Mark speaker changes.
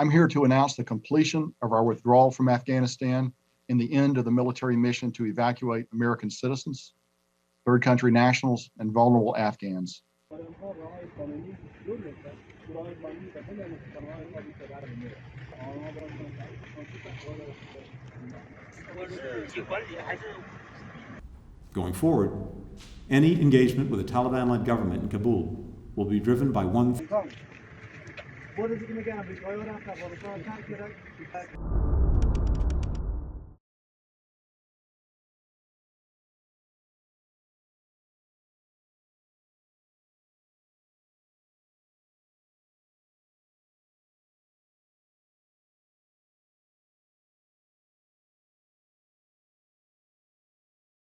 Speaker 1: I'm here to announce the completion of our withdrawal from Afghanistan and the end of the military mission to evacuate American citizens, third country nationals, and vulnerable Afghans.
Speaker 2: Going forward, any engagement with a Taliban-led government in Kabul will be driven by one